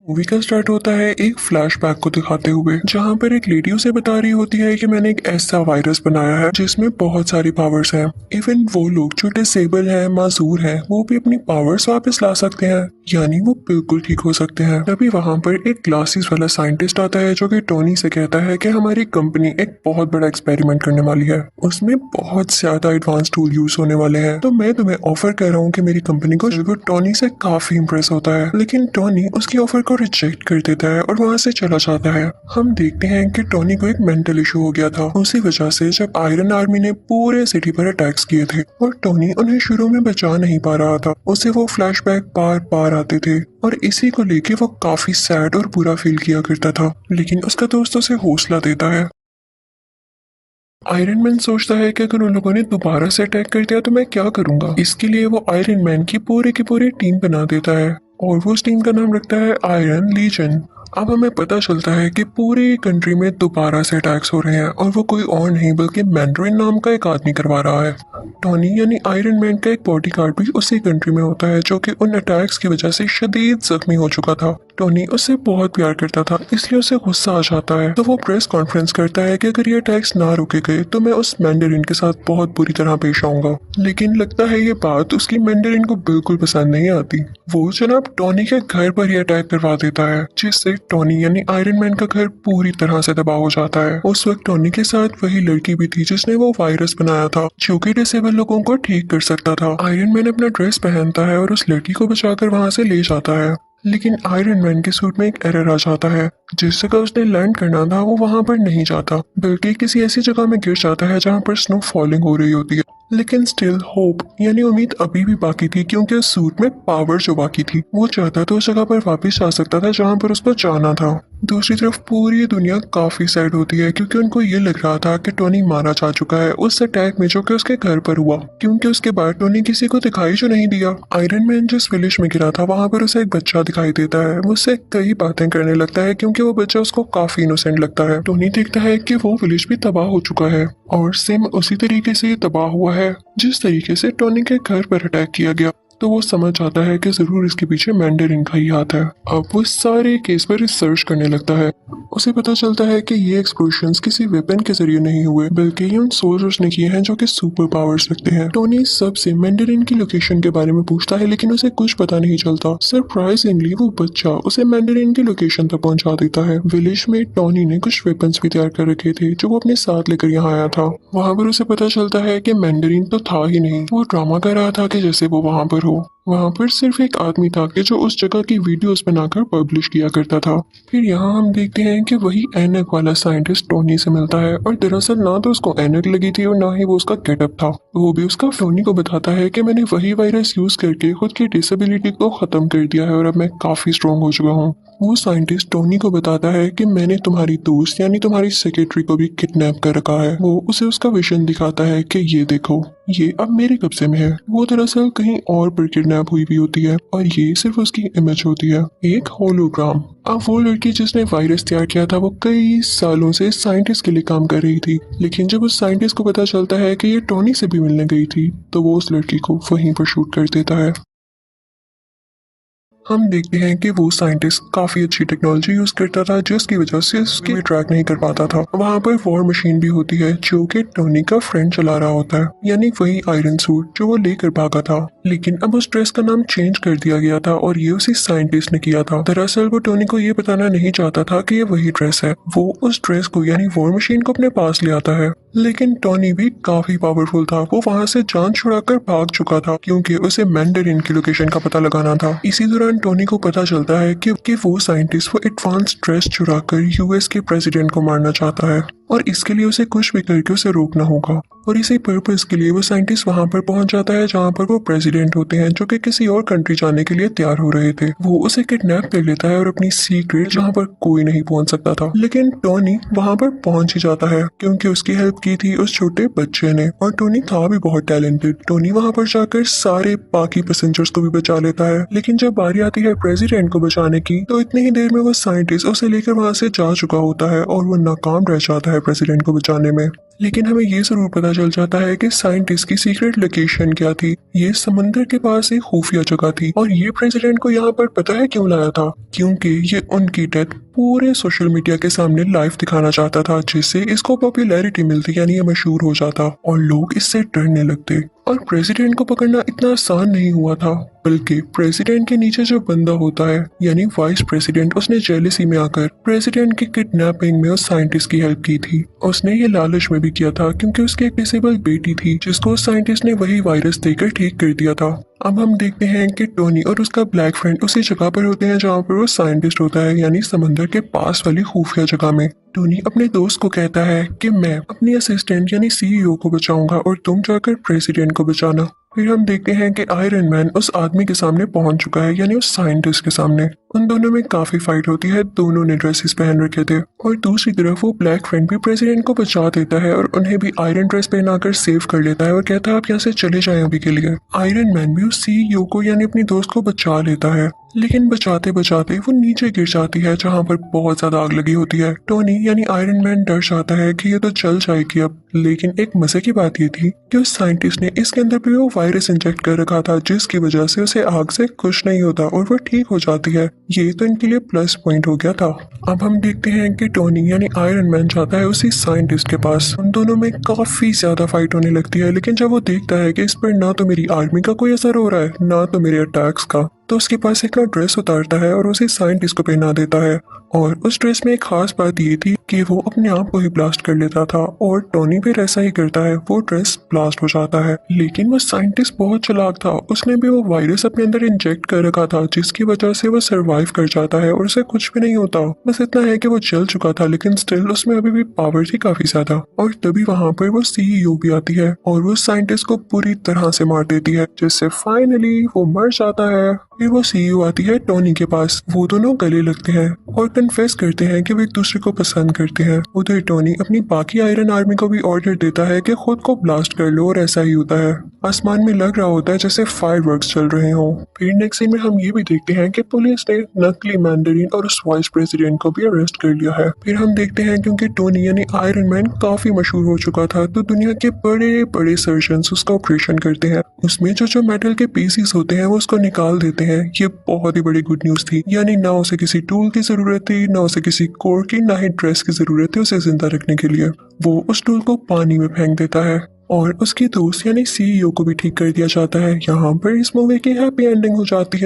Movie का start होता है एक फ्लैशबैक को दिखाते हुए, जहां पर एक लेडी उसे बता रही होती है कि मैंने एक ऐसा वायरस बनाया है जिसमें बहुत सारी पावर्स हैं। इवन वो लोग जो डिसेबल हैं, माजूर हैं, वो भी अपनी पावर्स वापस ला सकते हैं, यानी वो बिल्कुल ठीक हो सकते हैं। तभी वहां पर एक ग्लासेस वाला साइंटिस्ट आता है जो कि टोनी से कहता है कि हमारी कंपनी एक बहुत बड़ा एक्सपेरिमेंट करने वाली है, उसमें बहुत ज्यादा एडवांस टूल यूज होने वाले हैं, तो मैं तुम्हें ऑफर कर रहा हूँ कि मेरी कंपनी को। वो टोनी से काफी इंप्रेस होता है, लेकिन टोनी उसकी ऑफर को रिजेक्ट कर देता है और वहाँ से चला जाता है। हम देखते हैं कि टोनी को एक मेंटल इशू हो गया था, उसी वजह से जब आयरन आर्मी ने पूरे सिटी पर अटैक्स किए थे और टोनी उन्हें शुरू में बचा नहीं पा रहा था, उसे वो फ्लैशबैक बार बार आते थे और इसी को लेके वो काफी सैड और बुरा फील किया करता था। लेकिन उसका दोस्त उसे हौसला देता है। आयरन मैन सोचता है कि अगर उन लोगों ने दोबारा से अटैक कर दिया तो मैं क्या करूंगा। इसके लिए वो आयरन मैन की पूरी टीम बना देता है और वो उस टीम का नाम रखता है आयरन लीजन। अब हमें पता चलता है कि पूरी कंट्री में दोबारा से अटैक्स हो रहे हैं और वो कोई और नहीं बल्कि मैंड्रिन नाम का एक आदमी करवा रहा है। टोनी यानी आयरन मैन का एक बॉडीगार्ड भी उसी कंट्री में होता है जो कि उन अटैक्स की वजह से शदीद जख्मी हो चुका था। टोनी उससे बहुत प्यार करता था, इसलिए उसे गुस्सा आ जाता है, तो वो प्रेस कॉन्फ्रेंस करता है कि अगर ये अटैक्स ना रुके गए तो मैं उस मैंडरिन के साथ बहुत बुरी तरह पेश आऊंगा। लेकिन लगता है ये बात उसकी मैंडरिन को बिल्कुल पसंद नहीं आती। वो जनाब टोनी के घर पर ही अटैक करवा देता है, जिससे टोनी यानी आयरन मैन का घर पूरी तरह से तबाह हो जाता है। उस वक्त टोनी के साथ वही लड़की भी थी जिसने वो वायरस बनाया था जो कि डिसेबल लोगों को ठीक कर सकता था। आयरन मैन अपना ड्रेस पहनता है और उस लड़की को बचाकर वहां से ले जाता है, लेकिन आयरन मैन के सूट में एक एरर आ जाता है। जिस जगह उसने लैंड करना था वो वहां पर नहीं जाता, बल्कि किसी ऐसी जगह में गिर जाता है जहां पर स्नो फॉलिंग हो रही होती है। लेकिन स्टिल होप यानी उम्मीद अभी भी बाकी थी, क्योंकि उस सूट में पावर जो बाकी थी वो चाहता तो उस जगह पर वापस जा सकता था जहां पर उसको जाना था। दूसरी तरफ पूरी दुनिया काफी सैड होती है, क्योंकि उनको ये लग रहा था कि टोनी मारा जा चुका है उस अटैक में जो कि उसके घर पर हुआ, क्योंकि उसके बाद टोनी किसी को दिखाई जो नहीं दिया। आयरन मैन जिस विलेज में गिरा था वहां पर उसे एक बच्चा दिखाई देता है, वो उससे कई बातें करने लगता है क्योंकि वो बच्चा उसको काफी इनोसेंट लगता है। टोनी देखता है कि वो विलेज भी तबाह हो चुका है और सेम उसी तरीके से ये तबाह हुआ है जिस तरीके से टोनी के घर पर अटैक किया गया, तो वो समझ जाता है कि जरूर इसके पीछे मैंडरिन का ही हाथ है। अब वो इस सारे केस पर रिसर्च करने लगता है। उसे पता चलता है कि ये एक्सप्लोजन्स किसी वेपन के जरिए नहीं हुए, बल्कि ये उन सोल्जर्स ने किए हैं जो कि सुपर पावर्स रखते हैं। टोनी सबसे मैंडरिन की लोकेशन के बारे में पूछता है, लेकिन उसे कुछ पता नहीं चलता। सरप्राइजिंगली वो बच्चा उसे मैंडरिन की लोकेशन तक पहुंचा देता है। विलेज में टोनी ने कुछ वेपन्स भी तैयार कर रखे थे जो वो अपने साथ लेकर यहाँ आया था। वहाँ पर उसे पता चलता है कि मैंडरिन तो था ही नहीं, वो ड्रामा कर रहा था कि जैसे वो वहाँ पर हो। वहाँ पर सिर्फ एक आदमी था कि जो उस जगह की वीडियोस बनाकर पब्लिश किया करता था। फिर यहाँ हम देखते हैं कि वही ऐनक वाला साइंटिस्ट टोनी से मिलता है, और दरअसल ना तो उसको ऐनक लगी थी और ना ही वो उसका गेटअप था। वो भी उसका टोनी को बताता है कि मैंने वही वायरस यूज करके खुद की डिसेबिलिटी को खत्म कर दिया है और अब मैं काफी स्ट्रॉन्ग हो चुका हूँ। वो साइंटिस्ट टोनी को बताता है कि मैंने तुम्हारी दोस्त यानी तुम्हारी सेक्रेटरी को भी किडनैप कर रखा है। वो उसे उसका विजन दिखाता है कि ये देखो, ये अब मेरे कब्जे में है। वो दरअसल कहीं और पर किडनैप हुई भी होती है और ये सिर्फ उसकी इमेज होती है, एक होलोग्राम। अब वो लड़की जिसने वायरस तैयार किया था वो कई सालों से साइंटिस्ट के लिए काम कर रही थी, लेकिन जब उस साइंटिस्ट को पता चलता है कि ये टोनी से भी मिलने गई थी तो वो उस लड़की को वहीं पर शूट कर देता है। हम देखते हैं कि वो साइंटिस्ट काफी अच्छी टेक्नोलॉजी यूज करता था जिसकी वजह से उसकी ट्रैक नहीं कर पाता था। वहाँ पर वॉर मशीन भी होती है जो कि टोनी का फ्रेंड चला रहा होता है, यानी वही आयरन सूट जो वो लेकर भागा था। लेकिन अब उस ड्रेस का नाम चेंज कर दिया गया था और ये उसी साइंटिस्ट ने किया था। दरअसल वो टोनी को ये बताना नहीं चाहता था कि ये वही ड्रेस है। वो उस ड्रेस को यानी वॉर मशीन को अपने पास ले आता है, लेकिन टोनी भी काफी पावरफुल था। वो वहाँ से जान छुड़ाकर भाग चुका था क्योंकि उसे मैंडरिन की लोकेशन का पता लगाना था। इसी दौरान टोनी को पता चलता है कि वो साइंटिस्ट वो एडवांस ड्रेस चुराकर यूएस के प्रेसिडेंट को मारना चाहता है और इसके लिए उसे कुछ भी करके उसे रोकना होगा। और इसी पर्पस के लिए वो साइंटिस्ट वहां पर पहुंच जाता है जहां पर वो प्रेसिडेंट होते हैं जो कि किसी और कंट्री जाने के लिए तैयार हो रहे थे। वो उसे किडनैप कर लेता है और अपनी सीक्रेट जहां पर कोई नहीं पहुंच सकता था, लेकिन टोनी वहां पर पहुंच ही जाता है क्योंकि उसकी हेल्प की थी उस छोटे बच्चे ने, और टोनी था भी बहुत टैलेंटेड। टोनी वहां पर जाकर सारे बाकी पैसेंजर्स को भी बचा लेता है, लेकिन जब बारी आती है प्रेसिडेंट को बचाने की तो इतनी ही देर में वो साइंटिस्ट उसे लेकर वहां से जा चुका होता है और वो नाकाम रह जाता है प्रेसिडेंट को बचाने में। लेकिन हमें ये जरूर पता चल जाता है कि साइंटिस्ट की सीक्रेट लोकेशन क्या थी। ये समंदर के पास एक खुफिया जगह थी और ये प्रेसिडेंट को यहाँ पर पता है क्यों लाया था, क्योंकि ये उनकी डेथ पूरे सोशल मीडिया के सामने लाइव दिखाना चाहता था, जिससे इसको पॉपुलैरिटी मिलती, यानी ये मशहूर हो जाता और लोग इससे डरने लगते। और प्रेसिडेंट को पकड़ना इतना आसान नहीं हुआ था, बल्कि प्रेसिडेंट के नीचे जो बंदा होता है यानी वाइस प्रेसिडेंट, उसने जेलेसी में आकर प्रेसिडेंट की किडनैपिंग में उस साइंटिस्ट की हेल्प की थी। उसने ये लालच में भी किया था क्योंकि उसकी एक डिसेबल बेटी थी जिसको उस साइंटिस्ट ने वही वायरस देकर ठीक कर दिया था। अब हम देखते हैं कि टोनी और उसका ब्लैक फ्रेंड उसी जगह पर होते हैं जहाँ पर वो साइंटिस्ट होता है, यानी समंदर के पास वाली खुफिया जगह में। टोनी अपने दोस्त को कहता है कि मैं अपनी असिस्टेंट यानी सीईओ को बचाऊंगा और तुम जाकर प्रेसिडेंट को बचाना। फिर हम देखते हैं कि आयरन मैन उस आदमी के सामने पहुंच चुका है, यानी उस साइंटिस्ट के सामने। उन दोनों में काफी फाइट होती है, दोनों ने ड्रेसेस पहन रखे थे और दूसरी तरफ वो ब्लैक फ्रेंड भी प्रेसिडेंट को बचा देता है और उन्हें भी आयरन ड्रेस पहनाकर सेव कर लेता है और कहता है आप यहाँ से चले जाएं अभी के लिए। आयरन मैन भी उस सीईओ को यानी अपनी दोस्त को बचा लेता है, लेकिन बचाते बचाते वो नीचे गिर जाती है जहाँ पर बहुत ज्यादा आग लगी होती है। टोनी यानी आयरन मैन डर जाता है कि ये तो जल जाएगी अब, लेकिन एक मजे की बात ये थी कि उस साइंटिस्ट ने इसके अंदर भी वो वायरस इंजेक्ट कर रखा था, जिसकी वजह से उसे आग से कुछ नहीं होता और वो ठीक हो जाती है। ये तो इनके लिए प्लस पॉइंट हो गया था। अब हम देखते हैं कि टोनी यानी आयरन मैन जाता है उसी साइंटिस्ट के पास। उन दोनों में काफी ज्यादा फाइट होने लगती है, लेकिन जब वो देखता है कि इस पर ना तो मेरी आर्मी का कोई असर हो रहा है ना तो मेरे अटैक्स का, तो उसके पास एक ड्रेस उतारता है और उसे साइंटिस्ट को पहना देता है। और उस ड्रेस में एक खास बात ये थी कि वो अपने आप को ही ब्लास्ट कर लेता था और टोनी फिर ऐसा ही करता है, वो ड्रेस ब्लास्ट हो जाता है। लेकिन वो साइंटिस्ट बहुत चालाक था, उसने भी वो वायरस अपने अंदर इंजेक्ट कर रखा था, जिसकी वजह से वो सरवाइव कर जाता है और उसे कुछ भी नहीं होता। बस इतना है कि वो जल चुका था, लेकिन स्टिल उसमें अभी भी पावर थी काफी ज्यादा। और तभी वहां पर वो सीईओ भी आती है और वो साइंटिस्ट को पूरी तरह से मार देती है, जिससे फाइनली वो मर जाता है। फिर वो सीईओ आती है टोनी के पास, वो दोनों गले लगते हैं और कन्फेस करते हैं कि वो एक दूसरे को पसंद करते हैं। उधर टोनी अपनी बाकी आयरन आर्मी को भी ऑर्डर देता है कि खुद को ब्लास्ट कर लो और ऐसा ही होता है। आसमान में लग रहा होता है जैसे फायरवर्क्स चल रहे हों। फिर नेक्स्ट सीन में हम ये भी देखते हैं कि पुलिस ने नकली मैंडरिन और उस वाइस प्रेसिडेंट को भी अरेस्ट कर लिया है। फिर हम देखते हैं क्योंकि टोनी यानी आयरन मैन काफी मशहूर हो चुका था, तो दुनिया के बड़े बड़े सर्जन्स उसका ऑपरेशन करते हैं। उसमें जो मेटल के पीसीस होते हैं वो उसको निकाल देते हैं। ये बहुत ही बड़ी गुड न्यूज थी, यानी ना उसे किसी टूल की जरूरत थी, ना उसे किसी कोर की, ना ही ड्रेस की जरूरत थी उसे जिंदा रखने के लिए। वो उस टूल को पानी में फेंक देता है और उसकी दोस्त यानी सीईओ को भी ठीक कर दिया जाता है। यहाँ पर इस मूवी की हैप्पी एंडिंग हो जाती है।